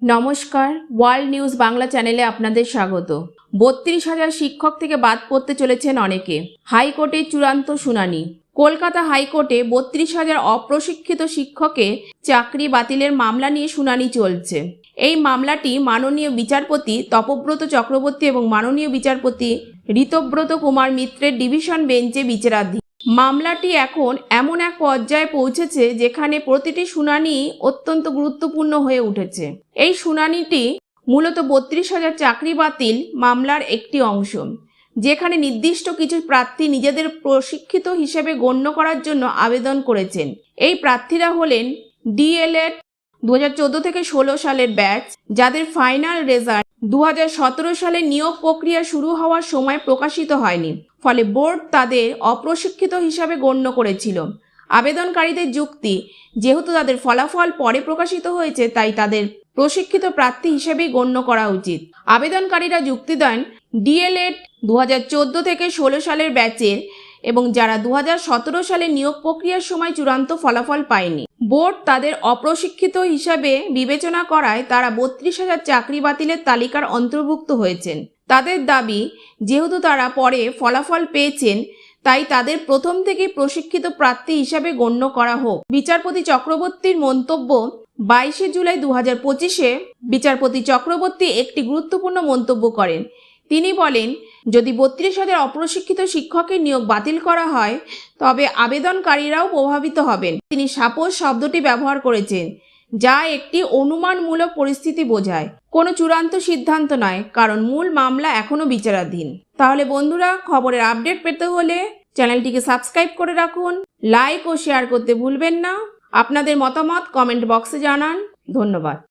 নমস্কার, world news Bangla চ্যানেলে আপনাদের স্বাগত। ৩২,০০০ শিক্ষক থেকে বাদ পড়তে চলেছেন অনেকে। হাইকোর্টের চূড়ান্ত শুনানি। কলকাতা হাইকোর্টে ৩২,০০০ অপ্রশিক্ষিত শিক্ষকের চাকরি বাতিলের মামলা নিয়ে শুনানি চলছে। এই মামলাটি মাননীয় বিচারপতি তপব্রত চক্রবর্তী এবং মাননীয় বিচারপতি ঋতব্রত কুমার মিত্রের ডিভিশন বেঞ্চে বিচারাধীন। মামলাটি এখন এমন এক পর্যায়ে পৌঁছেছে যেখানে প্রতিটি শুনানি অত্যন্ত গুরুত্বপূর্ণ হয়ে উঠেছে। এই শুনানিটি মূলত ৩২,০০০ চাকরি বাতিল মামলার একটি অংশ, যেখানে নির্দিষ্ট কিছু প্রার্থী নিজেদের প্রশিক্ষিত হিসেবে গণ্য করার জন্য আবেদন করেছেন। এই প্রার্থীরা হলেন ডিএলএড 2014 থেকে 16 সালের ব্যাচ, যাদের ফাইনাল রেজাল্ট 2017 সালে নিয়োগ প্রক্রিয়া শুরু হওয়ার সময় প্রকাশিত হয়নি, ফলে বোর্ড তাদের অপ্রশিক্ষিত হিসাবে গণ্য করেছিল। আবেদনকারীদের যুক্তি, যেহেতু তাদের ফলাফল পরে প্রকাশিত হয়েছে তাই তাদের প্রশিক্ষিত প্রার্থী হিসেবেই গণ্য করা উচিত। আবেদনকারীরা যুক্তি দেন ডিএলএড 2014 থেকে 16 সালের ব্যাচের এবং যারা 2017 সালে নিয়োগ প্রক্রিয়ার সময় চূড়ান্ত ফলাফল পায়নি। বোর্ড তাদের অপ্রশিক্ষিত হিসাবে বিবেচনা করায় তারা ৩২,০০০ চাকরি বাতিলের তালিকার অন্তর্ভুক্ত হয়েছেন। তাদের দাবি, যেহেতু তারা পরে ফলাফল পেয়েছেন তাই তাদের প্রথম থেকেই প্রশিক্ষিত প্রার্থী হিসাবে গণ্য করা হোক। বিচারপতি চক্রবর্তীর মন্তব্য। 22 জুলাই 2025-এ বিচারপতি চক্রবর্তী একটি গুরুত্বপূর্ণ মন্তব্য করেন। তিনি বলেন, যদি ৩২,০০০ অপ্রশিক্ষিত শিক্ষকের নিয়োগ বাতিল করা হয় তবে আবেদনকারীরাও প্রভাবিত হবেন। তিনি সাপোজ শব্দটি ব্যবহার করেছেন, যা একটি অনুমানমূলক পরিস্থিতি বোঝায়, কোনো চূড়ান্ত সিদ্ধান্ত নয়, কারণ মূল মামলা এখনও বিচারাধীন। তাহলে বন্ধুরা, খবরের আপডেট পেতে হলে চ্যানেলটিকে সাবস্ক্রাইব করে রাখুন, লাইক ও শেয়ার করতে ভুলবেন না। আপনাদের মতামত কমেন্ট বক্সে জানান। ধন্যবাদ।